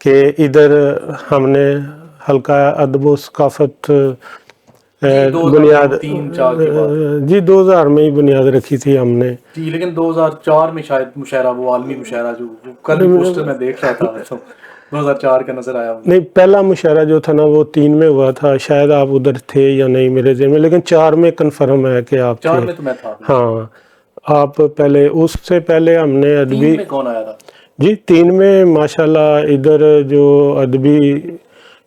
کہ ادھر ہم نے حلقہ ادب و ثقافت بنیاد 2003-4 کے بعد جی 2000 میں ہی بنیاد رکھی تھی ہم نے جی، لیکن 2004 میں شاید مشاعرہ، وہ عالمی مشاعرہ جو کل پوسٹر میں دیکھ رہا تھا تو 2004 کا نظر آیا مجھے۔ نہیں، پہلا مشاعرہ جو تھا نا وہ 3 میں ہوا تھا، شاید آپ ادھر تھے یا نہیں میرے ذہن میں، لیکن 4 میں کنفرم ہے کہ آپ 4 تھے۔ میں تو میں تھا۔ ہاں آپ پہلے، اس سے پہلے ہم نے 3 ادبی، میں کون آیا تھا؟ جی 3 میں ماشاءاللہ ادھر جو ادبی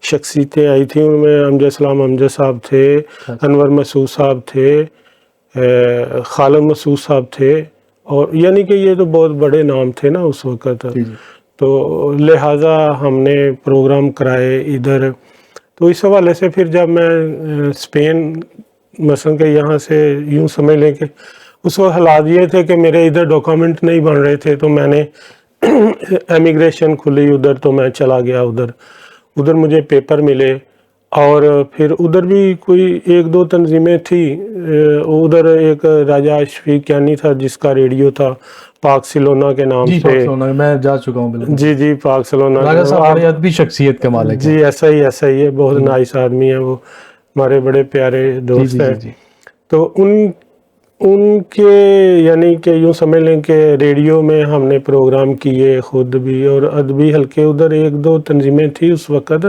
شخصیتیں آئی تھیں ان میں امجد اسلام امجد صاحب تھے، انور مسعود صاحب تھے، خالد مسعود صاحب تھے، اور یعنی کہ یہ تو بہت بڑے نام تھے نا اس وقت، تو لہٰذا ہم نے پروگرام کرائے ادھر۔ تو اس حوالے سے پھر جب میں اسپین مثلا کہ یہاں سے یوں سمجھ لیں کہ اس وقت حالات یہ تھے کہ میرے ادھر ڈاکومنٹ نہیں بن رہے تھے، تو میں نے امیگریشن کھلی ادھر، تو میں چلا گیا ادھر مجھے پیپر ملے، اور پھر ادھر بھی کوئی 1-2 تنظیمیں تھی، ادھر ایک راجہ شفیق کیانی تھا جس کا ریڈیو تھا پاک سلونا کے نام جی سے، میں جا چکا ہوں بالکل۔ جی پاک سلونا، راجہ صاحب بڑے ادبی شخصیت کے مالک ہیں۔ جی ایسا ہی ہے، بہت نائس آدمی ہیں وہ، ہمارے بڑے پیارے دوست ہیں۔ تو ان کے یعنی کہ یوں سمجھ لیں کہ ریڈیو میں ہم نے پروگرام کیے خود بھی، اور ادبی حلقے ادھر 1-2 تنظیمیں تھیں اس وقت،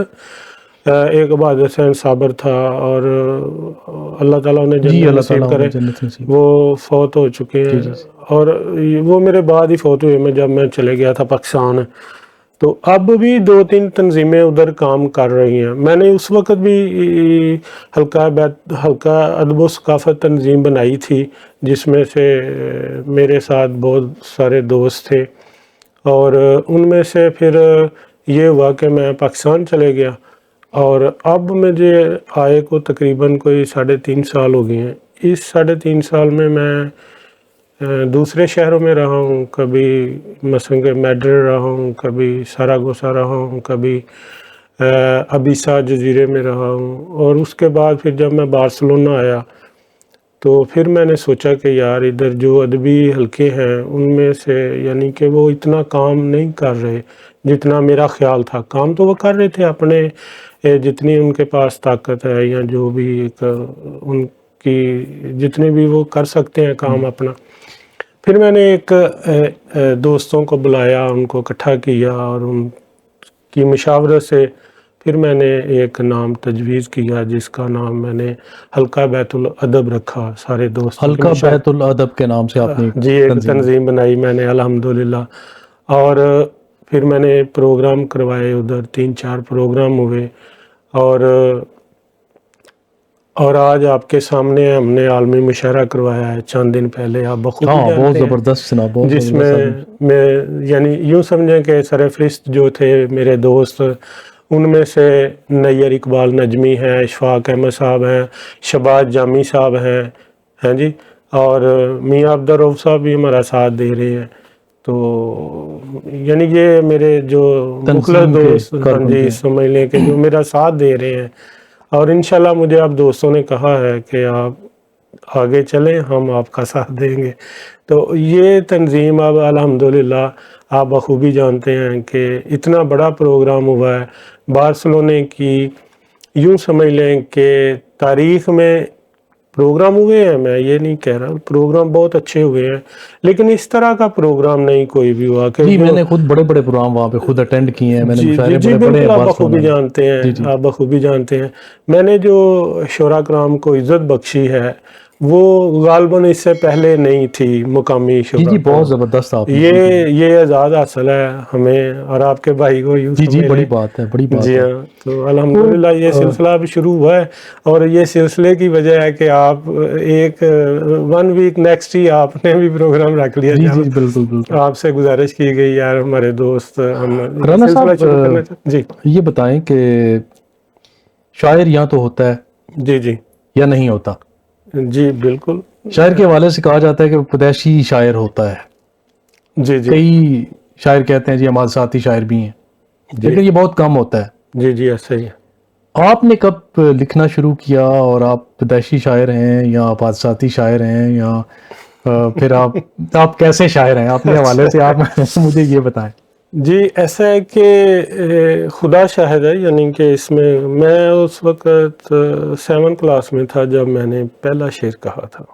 ایک عباد حسین صابر تھا، اور اللہ تعالیٰ انہیں جنت نصیب کرے، وہ فوت ہو چکے ہیں، اور وہ میرے بعد ہی فوت ہوئے جب میں چلے گیا تھا پاکستان۔ تو اب بھی 2-3 تنظیمیں ادھر کام کر رہی ہیں۔ میں نے اس وقت بھی حلقہ ادب و ثقافت تنظیم بنائی تھی، جس میں سے میرے ساتھ بہت سارے دوست تھے، اور ان میں سے پھر یہ ہوا کہ میں پاکستان چلے گیا، اور اب مجھے آئے کو تقریباً کوئی 3.5 سال ہو گئے ہیں۔ اس 3.5 سال میں دوسرے شہروں میں رہا ہوں، کبھی مثلا کہ میڈرڈ رہا ہوں، کبھی ساراگوسا رہا ہوں، کبھی ابیسا جزیرے میں رہا ہوں، اور اس کے بعد پھر جب میں بارسلونا آیا تو پھر میں نے سوچا کہ یار ادھر جو ادبی حلقے ہیں ان میں سے یعنی کہ وہ اتنا کام نہیں کر رہے جتنا میرا خیال تھا۔ کام تو وہ کر رہے تھے اپنے جتنی ان کے پاس طاقت ہے، یا جو بھی ان کی جتنے بھی وہ کر سکتے ہیں کام اپنا۔ پھر میں نے ایک دوستوں کو بلایا، ان کو اکٹھا کیا، اور ان کی مشاورت سے پھر میں نے ایک نام تجویز کیا جس کا نام میں نے حلقہ بیت الادب رکھا، سارے دوست۔ حلقہ بیت الادب کے نام سے آپ نے جی ایک تنظیم بنائی میں نے الحمدللہ، اور پھر میں نے پروگرام کروائے ادھر، 3-4 پروگرام ہوئے، اور آج آپ کے سامنے ہم نے عالمی مشاعرہ کروایا ہے چند دن پہلے، آپ بخوبی جانتے ہیں، بہت زبردست جناب، جس میں یعنی یوں سمجھیں کہ سرفہرست جو تھے میرے دوست، ان میں سے نیر اقبال نجمی ہیں، اشفاق احمد صاحب ہیں، شہباز جامی صاحب ہیں، ہاں جی، اور میاں عبدالرؤف صاحب بھی ہمارا ساتھ دے رہے ہیں۔ تو یعنی یہ میرے جو مخلص دوست، ہاں جی، سمجھ لیں کہ جو میرا ساتھ دے رہے ہیں، اور انشاءاللہ مجھے آپ دوستوں نے کہا ہے کہ آپ آگے چلیں، ہم آپ کا ساتھ دیں گے۔ تو یہ تنظیم اب الحمدللہ آپ بخوبی جانتے ہیں کہ اتنا بڑا پروگرام ہوا ہے بارسلونے کی، یوں سمجھ لیں کہ تاریخ میں پروگرام ہوئے ہیں، میں یہ نہیں کہہ رہا، پروگرام بہت اچھے ہوئے ہیں، لیکن اس طرح کا پروگرام نہیں کوئی بھی ہوا کہ میں نے خود بڑے بڑے پروگرام وہاں پہ خود اٹینڈ کیے ہیں، میں نے مشاعرے جی بڑے بالکل، آپ بارسلونا بخوبی جانتے ہیں، آپ بخوبی جانتے ہیں۔ میں نے جو شعراء کرام کو عزت بخشی ہے وہ غالباً اس سے پہلے نہیں تھی مقامی شعراء کو۔ بہت زبردست آپ یہ اعزاز حاصل ہے ہمیں اور آپ کے بھائی کو، یوں سمجھ لیں۔ بڑی بات ہے، بڑی بات جی ہے۔ ہاں، تو الحمدللہ یہ سلسلہ اب شروع ہوا ہے، اور یہ سلسلے کی وجہ ہے کہ آپ ایک 1 ویک نیکسٹ ہی آپ نے بھی پروگرام رکھ لیا۔ جی بالکل آپ سے گزارش کی گئی یار ہمارے دوست، ہم رانا سلسلہ شروع کرنا صاحب، چاہتے۔ جی یہ بتائیں کہ شاعر یا تو ہوتا ہے جی یا نہیں ہوتا۔ جی بالکل، شاعر کے حوالے سے کہا جاتا ہے کہ وہ پیدائشی شاعر ہوتا ہے، جی کئی شاعر کہتے ہیں جی ہمارے ساتھی شاعر بھی ہیں، لیکن یہ بہت کم ہوتا ہے۔ جی ایسا ہی ہے۔ آپ نے کب لکھنا شروع کیا، اور آپ پیدائشی شاعر ہیں یا آپ حادثاتی شاعر ہیں، یا پھر آپ کیسے شاعر ہیں؟ اپنے حوالے سے آپ مجھے یہ بتائیں۔ جی ایسا ہے کہ خدا شاہد ہے، یعنی کہ اس میں اس وقت 7 کلاس میں تھا جب میں نے پہلا شعر کہا تھا.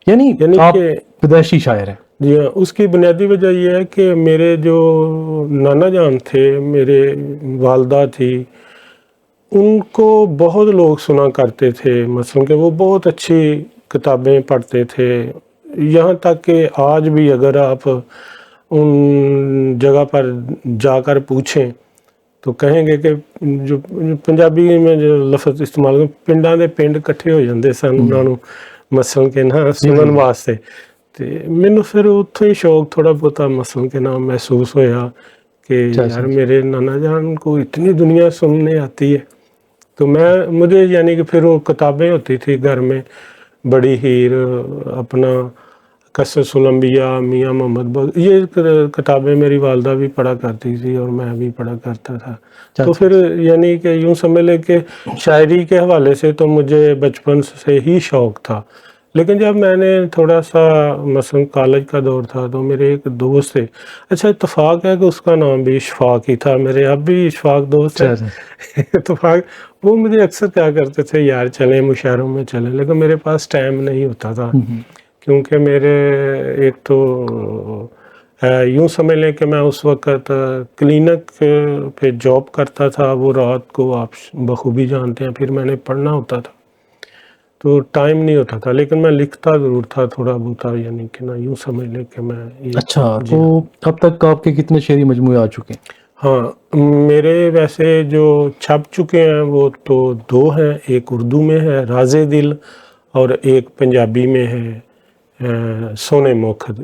یعنی یعنی آپ کہ پیدائشی شاعر ہیں. جی ہاں، اس کی بنیادی وجہ یہ ہے کہ میرے جو نانا جان تھے، میرے والدہ تھی، ان کو بہت لوگ سنا کرتے تھے، مثلا کہ وہ بہت اچھی کتابیں پڑھتے تھے. یہاں تک کہ آج بھی اگر آپ ان جگہ پر جا کر پوچھیں تو کہیں گے کہ جو پنجابی میں جو لفظ استعمال کریں، پنڈاں دے پنڈ کٹھے ہو جاندے سن انہاں نوں مثلا کہ نا سنن واسطے. تے مینوں پھر اتوں ہی شوق تھوڑا بہتا مثلا کہ نا محسوس ہویا کہ یار میرے نانا جان کو اتنی دنیا سننے آتی ہے. تو مجھے یعنی کہ پھر وہ کتابیں ہوتی تھی گھر میں، بڑی ہیر، اپنا قصص الانبیاء، میاں محمد یہ کتابیں میری والدہ بھی پڑھا کرتی تھی اور میں بھی پڑھا کرتا تھا. تو پھر یعنی کہ یوں سمجھ لے کہ شاعری کے حوالے سے تو مجھے بچپن سے ہی شوق تھا. لیکن جب میں نے تھوڑا سا مثلا کالج کا دور تھا تو میرے ایک دوست تھے، اچھا اتفاق ہے کہ اس کا نام بھی اشفاق ہی تھا، میرے اب بھی اشفاق دوست ہے. اتفاق وہ مجھے اکثر کیا کرتے تھے، یار چلیں مشاعروں میں چلیں، لیکن میرے پاس ٹائم نہیں ہوتا تھا کیونکہ میرے ایک تو یوں سمجھ لیں کہ میں اس وقت کلینک پہ جاب کرتا تھا، وہ رات کو آپ بخوبی جانتے ہیں، پھر میں نے پڑھنا ہوتا تھا تو ٹائم نہیں ہوتا تھا. لیکن میں لکھتا ضرور تھا تھوڑا بہت، یعنی کہ نا یوں سمجھ لیں کہ میں اچھا تو اب تک اب کے کتنے شعری مجموعے آ چکے ہیں؟ ہاں میرے ویسے جو چھپ چکے ہیں وہ تو 2 ہیں، ایک اردو میں ہے راز دل اور ایک پنجابی میں ہے سونے موکھد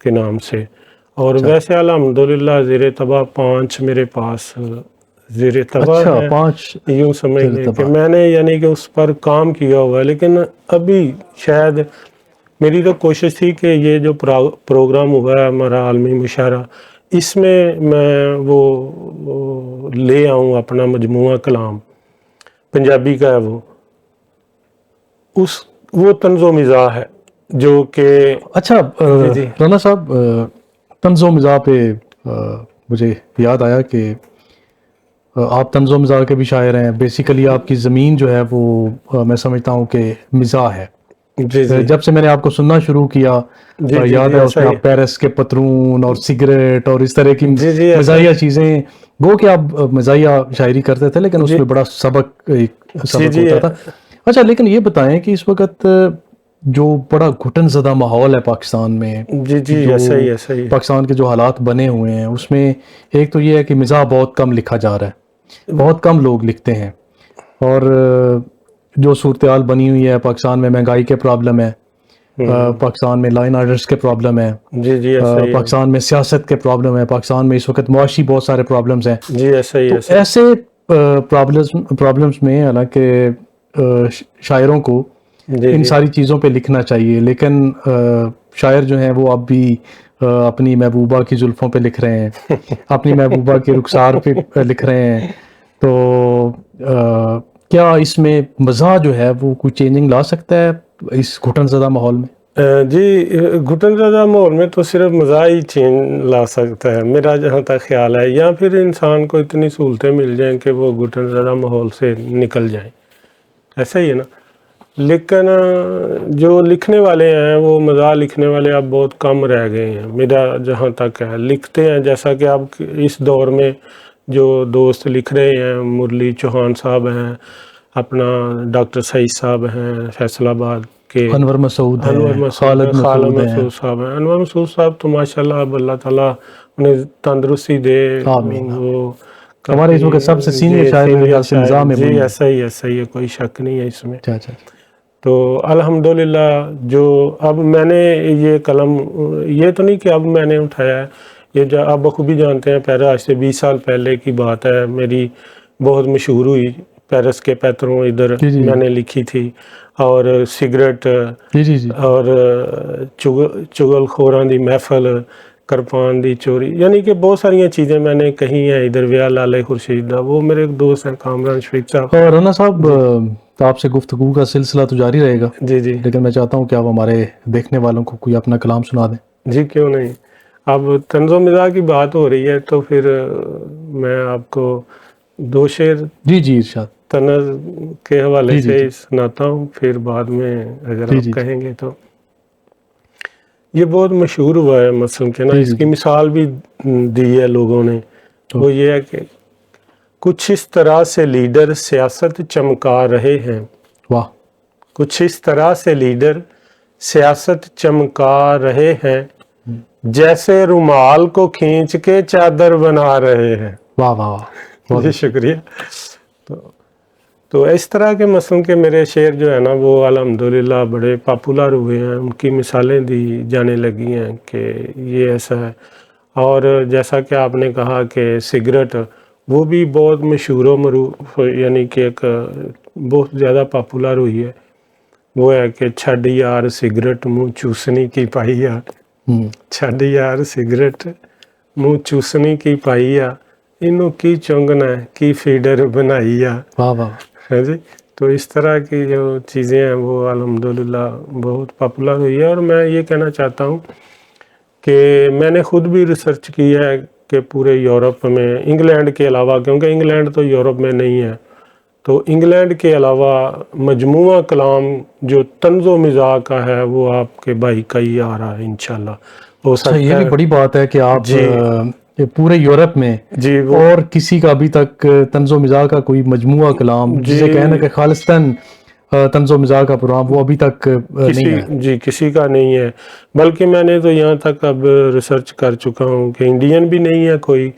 کے نام سے. اور ویسے الحمدللہ زیر طبع 5 میرے پاس زیر طبع ہے. 5 یوں سمجھ لیں کہ میں نے یعنی کہ اس پر کام کیا ہوا ہے. لیکن ابھی شاید میری تو کوشش تھی کہ یہ جو پروگرام ہوا ہے ہمارا عالمی مشاعرہ، اس میں وہ لے آؤں اپنا مجموعہ کلام، پنجابی کا ہے وہ طنز و مزاح ہے جو کہ اچھا رانا صاحب، طنز و مزاح پہ مجھے یاد آیا کہ آپ طنز و مزاح کے بھی شاعر ہیں. بیسیکلی آپ کی زمین جو ہے وہ میں سمجھتا ہوں کہ مزاح ہے. جب سے میں نے آپ کو سننا شروع کیا یاد ہے اس میں آپ پیرس کے پترون اور سگریٹ اور اس طرح کی مزاحیہ چیزیں، گو کہ آپ مزاحیہ شاعری کرتے تھے لیکن اس میں بڑا سبق ہوتا تھا. اچھا لیکن یہ بتائیں کہ اس وقت جو بڑا گھٹن زدہ ماحول ہے پاکستان میں، پاکستان کے جو حالات بنے ہوئے ہیں، اس میں ایک تو یہ ہے کہ مزاح بہت کم لکھا جا رہا ہے، بہت کم لوگ لکھتے ہیں، اور جو صورتحال بنی ہوئی ہے پاکستان میں، مہنگائی کے پرابلم ہے، پاکستان میں لائن آرڈرز کے پرابلم ہے، پاکستان میں سیاست کے پرابلم ہے، پاکستان میں اس وقت معاشی بہت سارے پرابلمز ہیں. تو ایسے پرابلمز میں حالانکہ شاعروں کو ان ساری چیزوں پہ لکھنا چاہیے، لیکن شاعر جو ہیں وہ اب بھی اپنی محبوبہ کی زلفوں پہ لکھ رہے ہیں، اپنی محبوبہ کے رخسار پہ لکھ رہے ہیں. تو کیا اس میں مزاح جو ہے وہ کوئی چینجنگ لا سکتا ہے اس گھٹن زدہ ماحول میں؟ جی گھٹن زدہ ماحول میں تو صرف مزاح ہی چینج لا سکتا ہے میرا جہاں تک خیال ہے، یا پھر انسان کو اتنی سہولتیں مل جائیں کہ وہ گھٹن زدہ ماحول سے نکل جائیں، ایسا ہی ہے نا. لیکن جو لکھنے والے ہیں وہ مزاح لکھنے والے اب بہت کم رہ گئے ہیں میرا جہاں تک ہے. لکھتے ہیں جیسا کہ اب اس دور میں جو دوست لکھ رہے ہیں، مرلی چوہان صاحب ہیں، اپنا ڈاکٹر سعید صاحب ہیں فیصل آباد کے، انور مسعود ہیں، خالد مسعود صاحب ہیں. انور مسعود صاحب تو ماشاءاللہ اب اللہ تعالیٰ انہیں تندرستی دے. وہ ہمارے اس وقت سب سے سینئر شاعر نظام ہے. جی ایسا ہی ہے، کوئی شک نہیں ہے اس میں. تو الحمدللہ جو اب میں نے یہ قلم، یہ تو نہیں کہ اب میں نے اٹھایا ہے، یہ جو آپ بخوبی جانتے ہیں پیرا آج سے 20 سال پہلے کی بات ہے، میری بہت مشہور ہوئی پیرس کے پیتروں ادھر میں نے لکھی تھی، اور سگریٹ اور چگل خوراں دی محفل، کرپان دی چوری، یعنی کہ بہت ساری چیزیں میں نے کہی ہیں ادھر. ویا لالے خورشید دا، وہ میرے ایک دوست ہیں کامران شفیق صاحب. اور رانا صاحب آپ سے گفتگو کا سلسلہ تو جاری رہے گا، جی لیکن میں چاہتا ہوں کہ آپ ہمارے دیکھنے والوں کو کوئی اپنا کلام سنا دیں. جی کیوں نہیں. اب طنز و مزاح کی بات ہو رہی ہے تو پھر میں آپ کو 2 شعر جی جی ارشاد. طنز کے حوالے جی جی سے جی. سناتا ہوں، پھر بعد میں اگر جی آپ جی کہیں گے تو. یہ بہت مشہور ہوا ہے مثلاً کہ نا، جی اس جی کی جی. مثال بھی دی ہے لوگوں نے. تو وہ یہ ہے کہ کچھ اس طرح سے لیڈر سیاست چمکا رہے ہیں، واہ. کچھ اس طرح سے لیڈر سیاست چمکا رہے ہیں، جیسے رومال کو کھینچ کے چادر بنا رہے ہیں. واہ واہ واہ. بہت جی اچھا. شکریہ. تو اس طرح کے مثلاً کے میرے شعر جو ہے نا وہ الحمدللہ بڑے پاپولر ہوئے ہیں، ان کی مثالیں دی جانے لگی ہیں کہ یہ ایسا ہے. اور جیسا کہ آپ نے کہا کہ سگریٹ، وہ بھی بہت مشہور و معروف، یعنی کہ ایک بہت زیادہ پاپولر ہوئی ہے. وہ ہے کہ چھڈ یار سگریٹ منہ چوسنی کی پائی آ، چھڈ یار سگریٹ منہ چوسنی کی پائی آ، انہوں کی چونگنا ہے کی فیڈر بنائی آ. واہ واہ. ہے جی. تو اس طرح کی جو چیزیں ہیں وہ الحمدللہ بہت پاپولر ہوئی ہے. اور میں یہ کہنا چاہتا ہوں کہ میں نے خود بھی ریسرچ کی ہے کہ پورے یورپ میں، انگلینڈ کے علاوہ، کیونکہ انگلینڈ تو یورپ میں نہیں ہے، تو انگلینڈ کے علاوہ مجموعہ کلام جو طنز و مزاح کا ہے وہ آپ کے بھائی کا ہی آ رہا ہے انشاءاللہ. ہو اچھا، یہ سکتا بھی ہے. بڑی بات ہے کہ آپ جی پورے یورپ میں جی وہ اور کسی کا ابھی تک طنز و مزاح کا کوئی مجموعہ کلام جسے کہنا کہ خالصتاً طنز و مزاح کا پروگرام، وہ ابھی تک نہیں آیا. کسی کا نہیں ہے. بلکہ میں نے تو یہاں تک اب ریسرچ کر چکا ہوں کہ انڈین بھی نہیں ہے کوئی،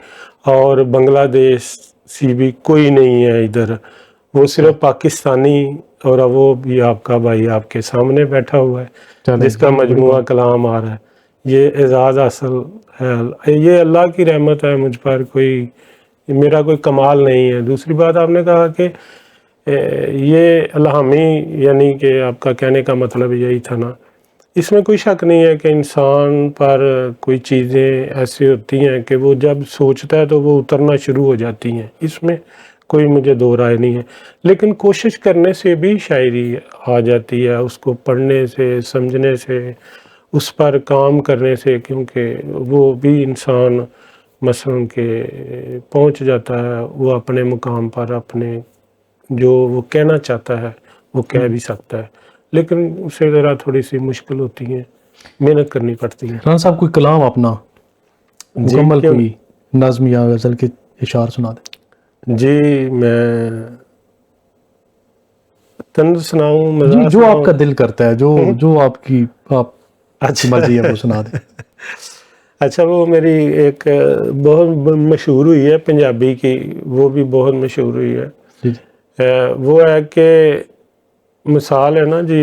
اور بنگلہ دیش سی بھی کوئی نہیں ہے ادھر. وہ صرف پاکستانی، اور وہ بھی آپ کا بھائی آپ کے سامنے بیٹھا ہوا ہے چلیں جس جی، کا یہ تو بڑی مجموعہ بات. کلام آ رہا ہے. یہ اعزاز حاصل ہے، یہ اللہ کی رحمت ہے مجھ پر، کوئی میرا کوئی کمال نہیں ہے. دوسری بات آپ نے کہا کہ یہ الہامی، یعنی کہ آپ کا کہنے کا مطلب یہی تھا نا. اس میں کوئی شک نہیں ہے کہ انسان پر کوئی چیزیں ایسی ہوتی ہیں کہ وہ جب سوچتا ہے تو وہ اترنا شروع ہو جاتی ہیں. اس میں کوئی مجھے دو رائے نہیں ہے. لیکن کوشش کرنے سے بھی شاعری آ جاتی ہے، اس کو پڑھنے سے، سمجھنے سے، اس پر کام کرنے سے، کیونکہ وہ بھی انسان مثلاً کہ پہنچ جاتا ہے وہ اپنے مقام پر، اپنے جو وہ کہنا چاہتا ہے وہ کہہ بھی سکتا ہے. لیکن اسے ذرا تھوڑی سی مشکل ہوتی ہیں، محنت کرنی پڑتی ہے. رانا صاحب کوئی کلام اپنا جی مکمل، کیوں کوئی نظم یا غزل کے اشعار سنا دیں. جی میں طنز سناؤں، جی، مزاح جو آپ سناؤں؟ کا دل کرتا ہے، جو آپ کی مرضی ہے وہ سنا دیں. اچھا، وہ میری ایک بہت مشہور ہوئی ہے پنجابی کی، وہ بھی بہت مشہور ہوئی ہے. جی جی وہ ہے کہ مثال ہے نا جی،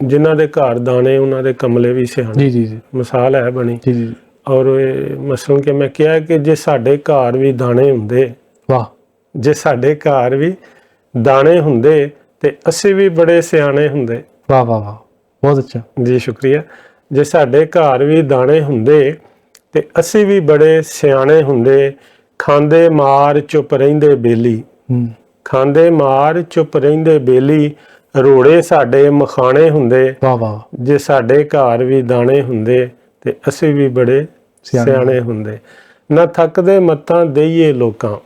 جنہ دے گھر دانے انہاں دے کملے بھی سیانے. جی جی جی مثال ہے بنی. جی جی. اور مثلاً کہ میں کیا کہ جے ساڈے گھر بھی دانے ہوندے، واہ. جے ساڈے گھر بھی دانے ہوندے تے اسی بھی بڑے سیانے ہوندے. واہ واہ واہ، بہت اچھا. جی شکریہ. جے ساڈے گھر بھی دانے ہوندے تے اسی بھی بڑے سیانے ہوندے، کھاندے مار چپ رہندے بیلی. کھاندے مار چپ رہندے بیلی، روڑے ساڈے مخانے ہوندے. واہ واہ. جے ساڈے گھر بھی دانے ہوندے تے اسی بھی بڑے سیانے ہوندے. نہ تھکدے متاں دئیے لوکاں،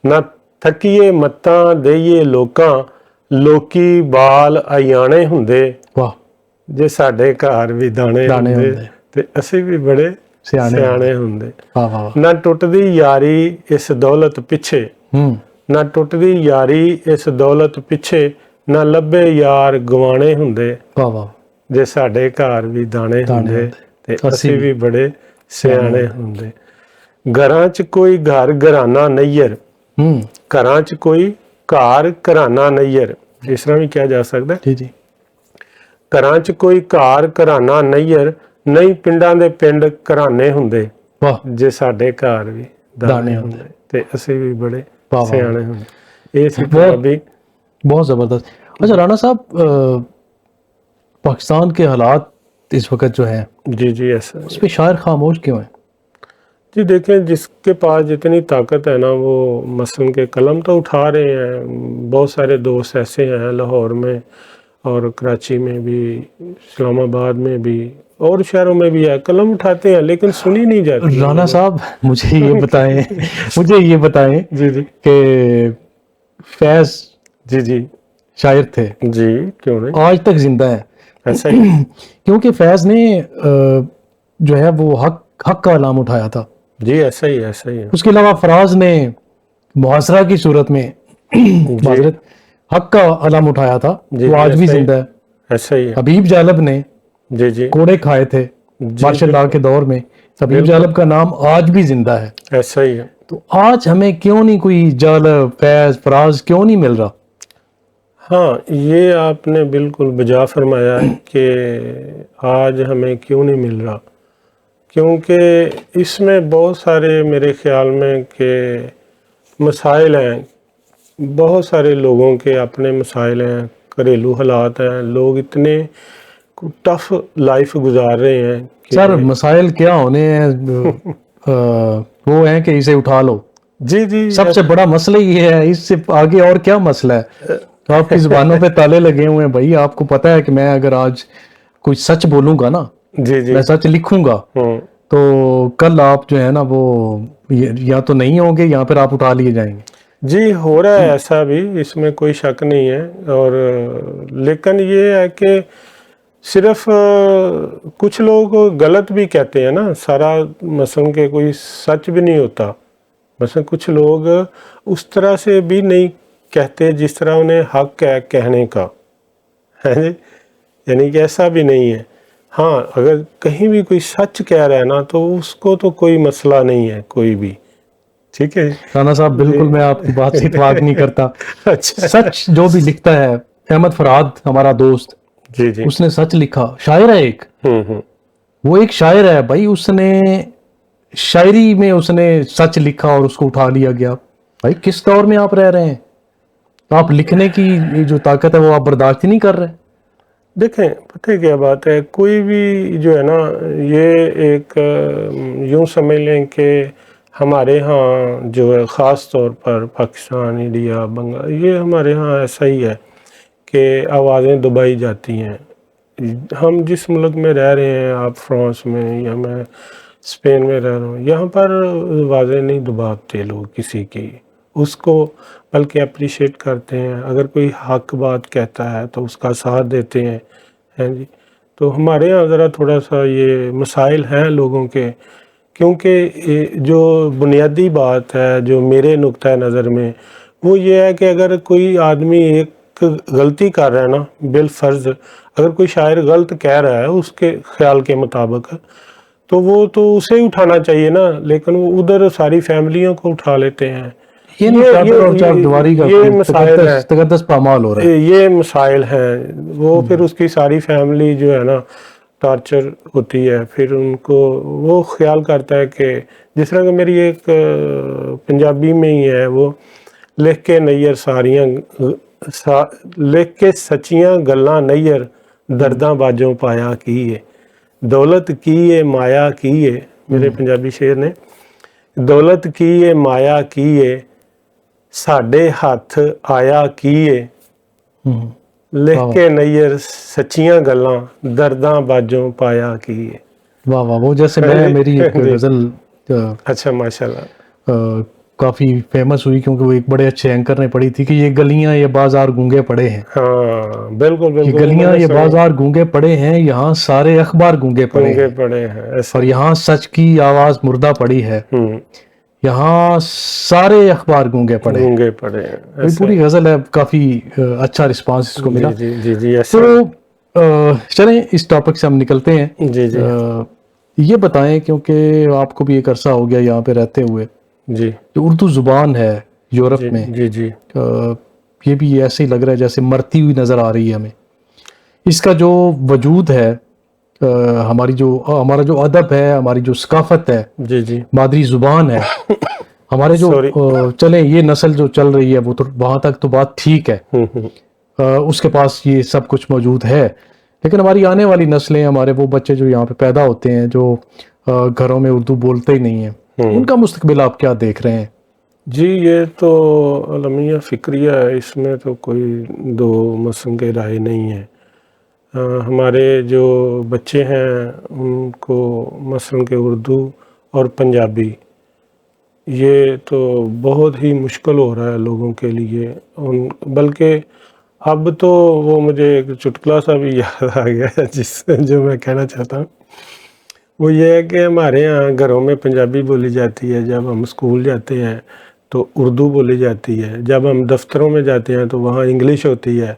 نہ تھکیے متاں دئیے لوکاں، لوکی بال آیانے ہوندے. واہ. جے ساڈے گھر بھی دانے ہوندے تے اسی بھی بڑے سیانے ہوندے. واہ واہ. نہ ٹੁੱਟਦੀ ਯਾਰੀ ਇਸ ਦੌਲਤ ਪਿੱਛੇ، ਨਾ ਟੁੱਟਦੀ ਯਾਰੀ ਇਸ ਦੌਲਤ ਪਿੱਛੇ, ਨਾ ਲੱਭੇ ਯਾਰ ਗਵਾਣੇ ਹੁੰਦੇ. ਵਾਹ ਵਾਹ. ਜੇ ਸਾਡੇ ਘਰ ਵੀ ਦਾਣੇ ਹੁੰਦੇ ਤੇ ਅਸੀਂ ਵੀ ਬੜੇ ਸਿਆਣੇ ਹੁੰਦੇ. ਘਰਾਂ 'ਚ ਕੋਈ ਘਰ ਘਰਾਨਾ ਨਈਅਰ, ਘਰਾਂ 'ਚ ਕੋਈ ਘਰ ਘਰਾਨਾ ਨਈਅਰ, ਇਸ ਤਰ੍ਹਾਂ ਵੀ ਕਿਹਾ ਜਾ ਸਕਦਾ. ਜੀ ਜੀ. ਘਰਾਂ 'ਚ ਕੋਈ ਘਰ ਘਰਾਨਾ ਨਈਅਰ, ਨਹੀਂ ਪਿੰਡਾਂ ਦੇ ਪਿੰਡ ਘਰਾਨੇ ਹੁੰਦੇ. ਵਾਹ. ਜੇ ਸਾਡੇ ਘਰ ਵੀ ਦਾਣੇ ਹੁੰਦੇ ਤੇ ਅਸੀਂ بھی بڑے سیانے ਹੁੰਦੇ. یہ سی پنجابی. بہت زبردست. اچھا رانا صاحب، پاکستان کے حالات اس وقت جو ہیں، جی جی ایسا اس پہ شاعر خاموش کیوں ہیں؟ جی دیکھیں، جس کے پاس جتنی طاقت ہے نا وہ مثلاً کے قلم تو اٹھا رہے ہیں. بہت سارے دوست ایسے ہیں لاہور میں اور کراچی میں بھی، اسلام آباد میں بھی، اور شہروں میں بھی ہے، قلم اٹھاتے ہیں لیکن سنی نہیں جاتی۔ رانا صاحب مجھے یہ بتائیں جی جی کہ فیض جی جی شاعر تھے، جی، کیوں نہیں، آج تک زندہ ہے، ایسا ہی، کیونکہ فیض نے جو ہے وہ حق کا علام اٹھایا تھا۔ جی ایسا ہی ایسا ہی ہے، اس کے علاوہ فراز نے محاصرہ کی صورت میں جی معذرت حق کا علم اٹھایا تھا، جی وہ جی، آج بھی ایسا ہی زندہ ہے۔ ایسا ہی ہے، حبیب جالب نے جی جی کوڑے کھائے تھے جی، مارشل لا کے دور میں، حبیب بالکل جالب کا نام آج بھی زندہ ہے۔ ایسا ہی ہے۔ تو آج ہمیں کیوں نہیں کوئی جالب، فیض، فراز کیوں نہیں مل رہا؟ ہاں، یہ آپ نے بالکل بجا فرمایا ہے کہ آج ہمیں کیوں نہیں مل رہا، کیونکہ اس میں بہت سارے میرے خیال میں کہ مسائل ہیں، بہت سارے لوگوں کے اپنے مسائل ہیں، گھریلو حالات ہیں، لوگ اتنے ٹف لائف گزار رہے ہیں کہ سر مسائل کیا ہونے ہیں، وہ ہیں کہ اسے اٹھا لو۔ جی جی سب سے بڑا مسئلہ یہ ہے، اس سے آگے اور کیا مسئلہ ہے؟ تو آپ کی زبانوں پہ تالے لگے ہوئے ہیں بھائی، آپ کو پتہ ہے کہ میں اگر آج کوئی سچ بولوں گا نا، جی جی میں سچ لکھوں گا، ہوں، تو کل آپ جو ہے نا وہ یا تو نہیں ہوں گے یا پھر آپ اٹھا لیے جائیں گے۔ جی ہو رہا ہے ایسا بھی، اس میں کوئی شک نہیں ہے، اور لیکن یہ ہے کہ صرف کچھ لوگ غلط بھی کہتے ہیں نا، سارا مثلا کہ کوئی سچ بھی نہیں ہوتا، مثلا کچھ لوگ اس طرح سے بھی نہیں کہتے جس طرح انہیں حق ہے کہنے کا، ہے جی، یعنی کہ ایسا بھی نہیں ہے۔ ہاں، اگر کہیں بھی کوئی سچ کہہ رہا ہے نا تو اس کو تو کوئی مسئلہ نہیں ہے کوئی بھی، ٹھیک ہے رانا صاحب بالکل میں آپ کی بات سے اتفاق نہیں کرتا۔ اچھا، سچ جو بھی لکھتا ہے، احمد فرہاد ہمارا دوست، جی جی، اس نے سچ لکھا، شاعر ہے ایک، وہ ایک شاعر ہے بھائی، اس نے شاعری میں اس نے سچ لکھا اور اس کو اٹھا لیا گیا۔ بھائی کس دور میں آپ رہ رہے ہیں؟ آپ لکھنے کی جو طاقت ہے وہ آپ برداشت ہی نہیں کر رہے۔ دیکھیں پتہ کیا بات ہے، کوئی بھی جو ہے نا، یہ ایک یوں سمجھ لیں کہ ہمارے ہاں جو ہے خاص طور پر پاکستان، انڈیا، بنگال، یہ ہمارے ہاں ایسا ہی ہے کہ آوازیں دبائی جاتی ہیں۔ ہم جس ملک میں رہ رہے ہیں، آپ فرانس میں یا میں اسپین میں رہ رہا ہوں، یہاں پر آوازیں نہیں دباتے لوگ کسی کی، اس کو بلکہ اپریشیٹ کرتے ہیں، اگر کوئی حق بات کہتا ہے تو اس کا ساتھ دیتے ہیں، ہیں جی۔ تو ہمارے یہاں ذرا تھوڑا سا یہ مسائل ہیں لوگوں کے، کیونکہ جو بنیادی بات ہے جو میرے نقطہ نظر میں وہ یہ ہے کہ اگر کوئی آدمی ایک غلطی کر رہا ہے نا، بالفرض اگر کوئی شاعر غلط کہہ رہا ہے اس کے خیال کے مطابق، تو وہ تو اسے ہی اٹھانا چاہیے نا، لیکن وہ ادھر ساری فیملیوں کو اٹھا لیتے ہیں۔ یہ نہیں چادر اور چار دیواری کا یہ مسائل ہیں، تقدس پامال ہو رہا ہے۔ یہ مسائل ہیں، وہ پھر اس کی ساری فیملی جو ہے نا ٹارچر ہوتی ہے، پھر ان کو وہ خیال کرتا ہے کہ جس طرح کہ میری ایک پنجابی میں ہی ہے، وہ لکھ کے نیئر ساریاں لکھ کے سچیاں گلاں نیئر درداں باجوں پایا کیے، دولت کیے مایا کیے، میرے پنجابی شعر نے، دولت کیے مایا کیے ساڈے ہاتھ آیا کیے، لکھ کے نیئر سچیاں گلاں درداں باجوں پایا کیے۔ واہ واہ، وہ جیسے میری ایک غزل اچھا، ماشاء اللہ، کافی فیمس ہوئی کیونکہ وہ ایک بڑے اچھے اینکر نے پڑھی تھی کہ یہ گلیاں یہ بازار گونگے پڑے ہیں، ہاں بالکل یہ بالکل، گلیاں یہ بازار گونگے پڑے ہیں، یہاں سارے اخبار گونگے پڑے ہیں، پڑے ہیں ایسا، اور یہاں سچ کی آواز مردہ پڑی ہے، یہاں سارے اخبار گونگے پڑے ہیں۔ گونگے پڑے ہیں یہ ایسا، پوری غزل ہے، کافی اچھا رسپانس اس کو ملا۔ جی جی جی ایسا، تو چلیں اس ٹاپک سے ہم نکلتے ہیں۔ جی جی یہ بتائیں، کیونکہ آپ کو بھی ایک عرصہ ہو گیا یہاں پہ رہتے ہوئے، جی جو اردو زبان ہے یورپ میں، جی جی یہ بھی ایسے ہی لگ رہا ہے جیسے مرتی ہوئی نظر آ رہی ہے ہمیں۔ اس کا جو وجود ہے، ہمارا جو ادب ہے، ہماری جو ثقافت ہے، جی جی، مادری زبان ہے، ہمارے جو سوری، چلیں یہ نسل جو چل رہی ہے وہ تو وہاں تک تو بات ٹھیک ہے، اس کے پاس یہ سب کچھ موجود ہے، لیکن ہماری آنے والی نسلیں، ہمارے وہ بچے جو یہاں پہ پیدا ہوتے ہیں جو گھروں میں اردو بولتے ہی نہیں ہیں، ان کا مستقبل آپ کیا دیکھ رہے ہیں؟ جی یہ تو المیہ فکریہ ہے، اس میں تو کوئی دو مسنگ رائے نہیں ہے۔ ہمارے جو بچے ہیں ان کو مثلاً کہ اردو اور پنجابی یہ تو بہت ہی مشکل ہو رہا ہے لوگوں کے لیے، بلکہ اب تو وہ مجھے ایک چٹکلا سا بھی یاد آ گیا ہے جو میں کہنا چاہتا ہوں، وہ یہ ہے کہ ہمارے ہاں گھروں میں پنجابی بولی جاتی ہے، جب ہم اسکول جاتے ہیں تو اردو بولی جاتی ہے، جب ہم دفتروں میں جاتے ہیں تو وہاں انگلش ہوتی ہے،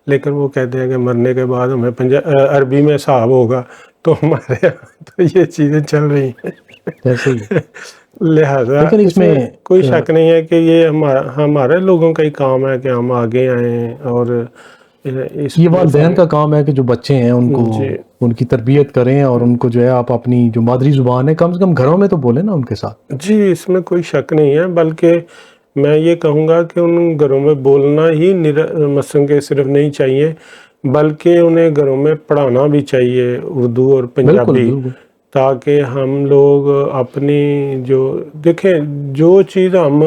لیکن وہ کہتے ہیں کہ مرنے کے بعد ہمیں عربی میں حساب ہوگا، تو ہمارے یہاں تو یہ چیزیں چل رہی ایسے ہی ہیں لہذا لیکن اس میں کوئی شک نہیں ہے کہ یہ ہمارے لوگوں کا ہی کام ہے کہ ہم آگے آئیں اور اس یہ والدین کا کام ہے کہ جو بچے ہیں ان کو جی ان کی تربیت کریں، اور ان کو جو ہے آپ اپنی جو مادری زبان ہے کم سے کم گھروں میں تو بولیں نا ان کے ساتھ۔ جی اس میں کوئی شک نہیں ہے، بلکہ میں یہ کہوں گا کہ ان گھروں میں بولنا ہی مثلاً کہ صرف نہیں چاہیے، بلکہ انہیں گھروں میں پڑھانا بھی چاہیے اردو اور بالکل پنجابی، بالکل تاکہ ہم لوگ اپنی جو دیکھیں جو چیز ہم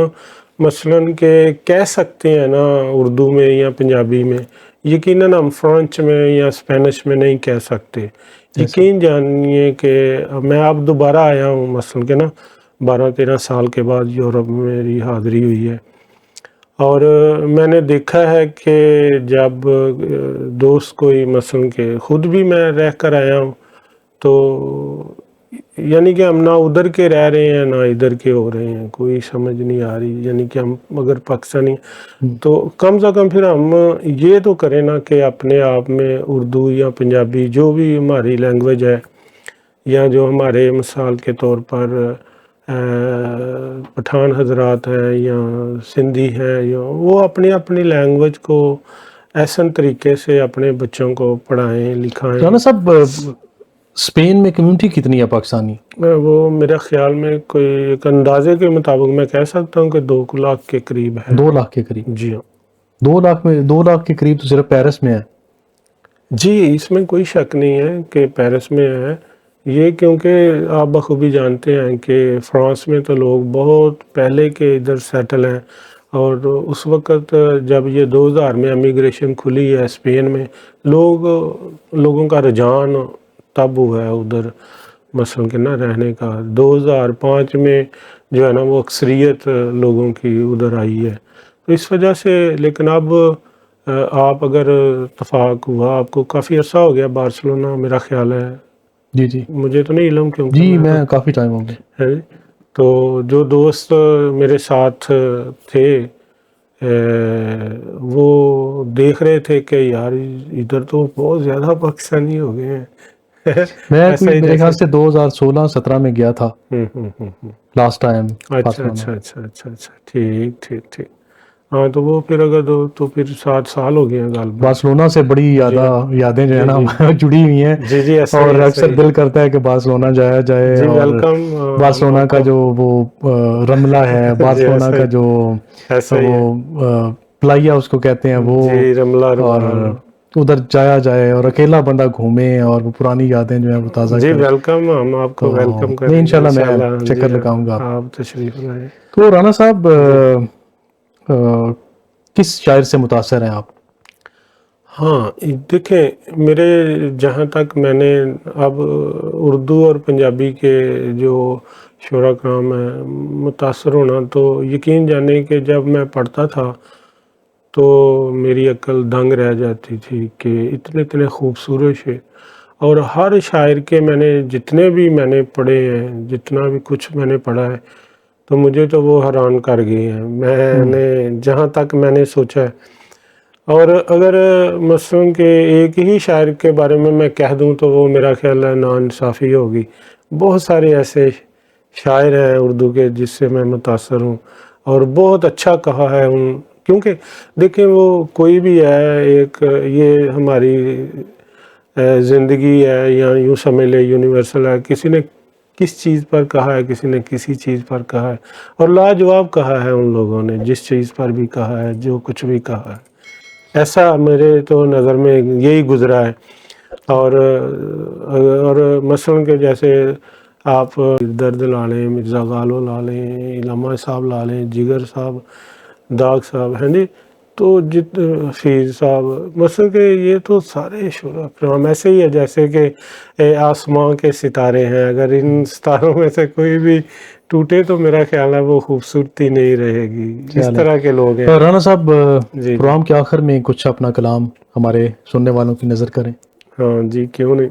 مثلاً کہ کہہ سکتے ہیں نا اردو میں یا پنجابی میں، یقیناً ہم فرانچ میں یا اسپینش میں نہیں کہہ سکتے۔ ایسا یقین جانیے کہ میں اب دوبارہ آیا ہوں مثلاً کہ نا 12-13 سال کے بعد یورپ میں میری حاضری ہوئی ہے، اور میں نے دیکھا ہے کہ جب دوست کوئی مثلاً کہ خود بھی میں رہ کر آیا ہوں، تو یعنی کہ ہم نہ ادھر کے رہ رہے ہیں نہ ادھر کے ہو رہے ہیں، کوئی سمجھ نہیں آ رہی، یعنی کہ ہم اگر پاکستانی تو کم سے کم پھر ہم یہ تو کریں نا کہ اپنے آپ میں اردو یا پنجابی جو بھی ہماری لینگویج ہے، یا جو ہمارے مثال کے طور پر پٹھان حضرات ہیں یا سندھی ہیں، یا وہ اپنی اپنی لینگویج کو احسن طریقے سے اپنے بچوں کو پڑھائیں لکھائیں۔ رانا صاحب، اسپین میں کمیونٹی کتنی ہے پاکستانی؟ وہ میرے خیال میں کوئی ایک اندازے کے مطابق میں کہہ سکتا ہوں کہ 2 لاکھ کے قریب ہے۔ 2 لاکھ کے قریب؟ جی ہاں 2 لاکھ کے قریب تو صرف پیرس میں ہے۔ جی اس میں کوئی شک نہیں ہے کہ پیرس میں ہے یہ، کیونکہ آپ بخوبی جانتے ہیں کہ فرانس میں تو لوگ بہت پہلے کے ادھر سیٹل ہیں، اور اس وقت جب یہ 2000 میں امیگریشن کھلی ہے اسپین میں، لوگوں کا رجحان تب ہوا ہے ادھر مثلاً کہ نہ رہنے کا۔ 2005 میں جو ہے نا وہ اکثریت لوگوں کی ادھر آئی ہے، تو اس وجہ سے۔ لیکن اب آپ اگر اتفاق ہوا، آپ کو کافی عرصہ ہو گیا بارسلونا میرا خیال ہے، جی جی مجھے تو نہیں علم کیونکہ جی، میں کافی ٹائم ہو گیا۔ ہے، تو جو دوست میرے ساتھ تھے وہ دیکھ رہے تھے کہ یار ادھر تو بہت زیادہ پاکستانی ہو گئے ہیں میں ایسا ہی میرے جیسے خیال سے 2016-17 میں گیا تھا لاسٹ ٹائم اچھا بارسلونا۔ اچھا اچھا اچھا اچھا، ٹھیک ٹھیک ٹھیک، ہاں تو وہ پھر اگر تو پھر 7 سال ہو گئے ہیں غالباً۔ بارسلونا سے بڑی یادیں جو ہے نا جڑی ہوئی ہیں، جی جی ایسا ہی اور ایسا اکثر ہی دل کرتا ہے کہ بارسلونا جایا جائے، جی اور ویلکم بارسلونا آپ کا کو جو وہ رملہ ہے، جی بارسلونا ایسا کا ہی جو ایسا ہی ہے وہ پلائیا اس کو کہتے ہیں وہ، جی رملہ اور ادھر جایا جائے اور اکیلا بندہ گھومے اور وہ پرانی یادیں جو ہیں وہ تازہ جی کرے۔ ویلکم، ہم آپ تو کو ویلکم نہیں، کریں گے انشاءاللہ میں انشاءاللہ۔ چکر جی ہاں لگاؤں گا۔ آپ تشریف لائیں۔ تو رانا صاحب، جی کس شاعر سے متاثر ہیں آپ؟ ہاں دیکھیں، میرے جہاں تک میں نے اب اردو اور پنجابی کے جو شعراء کرام ہیں متاثر ہونا، تو یقین جانے کہ جب میں پڑھتا تھا تو میری عقل دنگ رہ جاتی تھی کہ اتنے اتنے خوبصورت شعر، اور ہر شاعر کے میں نے جتنے بھی میں نے پڑھے ہیں، جتنا بھی کچھ میں نے پڑھا ہے، تو مجھے تو وہ حیران کر گئے ہیں، میں نے جہاں تک میں نے سوچا ہے۔ اور اگر مثلاً کہ ایک ہی شاعر کے بارے میں کہہ دوں تو وہ میرا خیال ہے ناانصافی ہوگی۔ بہت سارے ایسے شاعر ہیں اردو کے جس سے میں متاثر ہوں، اور بہت اچھا کہا ہے کیونکہ دیکھیں وہ کوئی بھی ہے، ایک یہ ہماری زندگی ہے، یا یوں سمجھ لے یونیورسل ہے، کسی نے کس چیز پر کہا ہے، کسی نے کسی چیز پر کہا ہے، اور لاجواب کہا ہے ان لوگوں نے جس چیز پر بھی کہا ہے، جو کچھ بھی کہا ہے، ایسا میرے تو نظر میں یہی گزرا ہے۔ اور مثلاً کہ جیسے آپ درد لا لیں، مرزا غالب لا لیں، علامہ صاحب لا لیں، جگر صاحب، داغ صاحب ہیں جی، تو حفیظ صاحب مثلا کہ یہ تو سارے پروگرام ایسے ہی ہے جیسے کہ آسمان کے ستارے ہیں، اگر ان ستاروں میں سے کوئی بھی ٹوٹے تو میرا خیال ہے وہ خوبصورتی نہیں رہے گی. اس طرح کے لوگ ہیں. رانا صاحب جی پروگرام کے آخر میں کچھ اپنا کلام ہمارے سننے والوں کی نظر کریں. ہاں جی کیوں نہیں.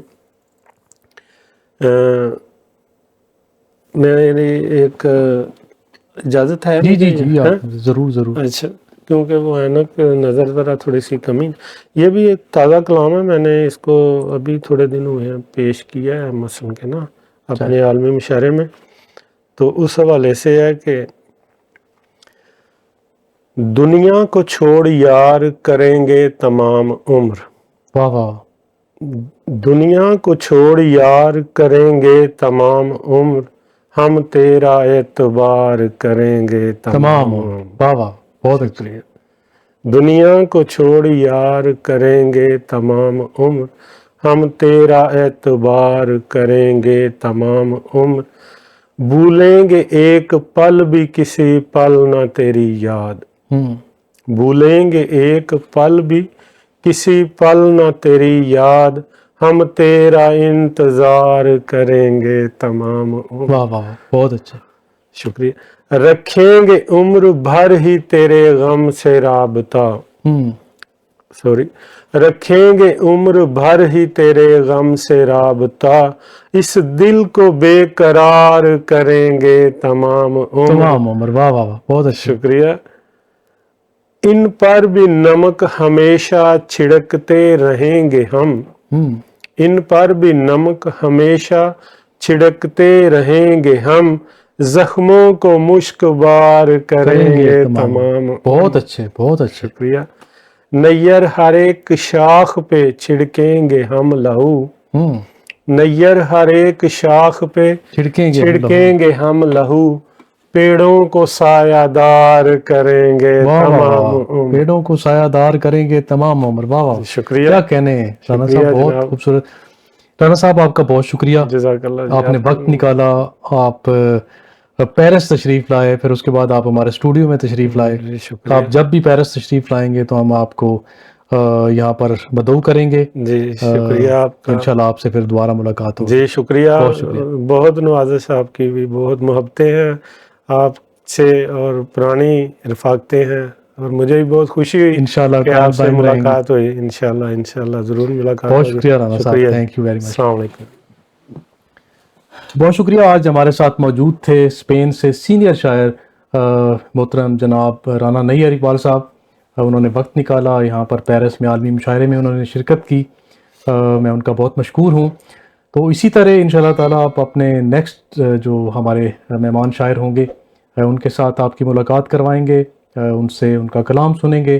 میری ایک اجازت ہے؟ جی جی جی آپ ضرور ضرور. اچھا کیونکہ وہ ہے نا کہ نظر ذرا تھوڑی سی کمی. یہ بھی ایک تازہ کلام ہے، میں نے اس کو ابھی تھوڑے دن ہوئے ہیں پیش کیا ہے مثلا کے نا اپنے عالمی مشاعرے میں. تو اس حوالے سے ہے کہ دنیا کو چھوڑ یار کریں گے تمام عمر. واہ واہ. دنیا کو چھوڑ یار کریں گے تمام عمر، ہم تیرا اعتبار کریں گے تمام عمر. واہ واہ بہت اچھا. دنیا کو چھوڑ یار کریں گے تمام عمر، ہم تیرا اعتبار کریں گے تمام عمر. بھولیں گے ایک پل بھی کسی پل نہ تیری یاد. بھولیں گے ایک پل بھی کسی پل نہ تیری یاد، ہم تیرا انتظار کریں گے تمام عمر. واہ واہ بہت اچھا. شکریہ. رکھیں گے عمر بھر ہی تیرے غم سے رابطہ. رکھیں گے عمر بھر ہی تیرے غم سے رابطہ، اس دل کو بے قرار کریں گے تمام عمر. تمام عمر. واہ واہ بہت اچھا. شکریہ. ان پر بھی نمک ہمیشہ چھڑکتے رہیں گے ہم. ان پر بھی نمک ہمیشہ چھڑکتے رہیں گے ہم، زخموں کو مشک بار کریں گے تمام. بہت اچھے بہت اچھے. شکریہ. نیر ہر ایک شاخ پہ چھڑکیں گے ہم لہو. نیر ہر ایک شاخ پہ چھڑکیں گے ہم لہو، پیڑوں کو سایہ دار کریں گے تمام عمر. پیڑوں کو سایہ دار کریں گے تمام عمر. واہ واہ. شکریہ. کیا کہنے ہیں رانا صاحب، بہت خوبصورت. رانا صاحب آپ کا بہت شکریہ. جزاک اللہ. آپ نے وقت نکالا، آپ پیرس تشریف لائے، پھر اس کے بعد آپ ہمارے اسٹوڈیو میں تشریف لائے. آپ جب بھی پیرس تشریف لائیں گے تو ہم آپ کو یہاں پر مدعو کریں گے. جی شکریہ آپ کا. انشاءاللہ آپ سے پھر دوبارہ ملاقات ہوگی. جی شکریہ. بہت نوازش آپ کی بھی، بہت محبتیں ہیں آپ سے اور پرانی رفاقتیں ہیں، اور مجھے بھی بہت خوشی ہوئی انشاءاللہ کہ آپ سے ملاقات ہوئی. انشاءاللہ ضرور ملاقات ہوگی. بہت شکریہ رانا صاحب. Thank you very much. السلام علیکم. بہت شکریہ. آج ہمارے ساتھ موجود تھے اسپین سے سینئر شاعر محترم جناب رانا نیر اقبال صاحب. انہوں نے وقت نکالا، یہاں پر پیرس میں عالمی مشاعرے میں انہوں نے شرکت کی. میں ان کا بہت مشکور ہوں. تو اسی طرح انشاءاللہ تعالیٰ آپ اپنے نیکسٹ جو ہمارے مہمان شاعر ہوں گے ان کے ساتھ آپ کی ملاقات کروائیں گے، ان سے ان کا کلام سنیں گے.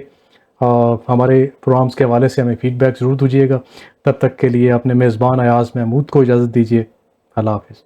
ہمارے پروگرامز کے حوالے سے ہمیں فیڈ بیک ضرور دیجیے گا. تب تک کے لیے اپنے میزبان ایاز محمود کو اجازت دیجیے. اللہ حافظ.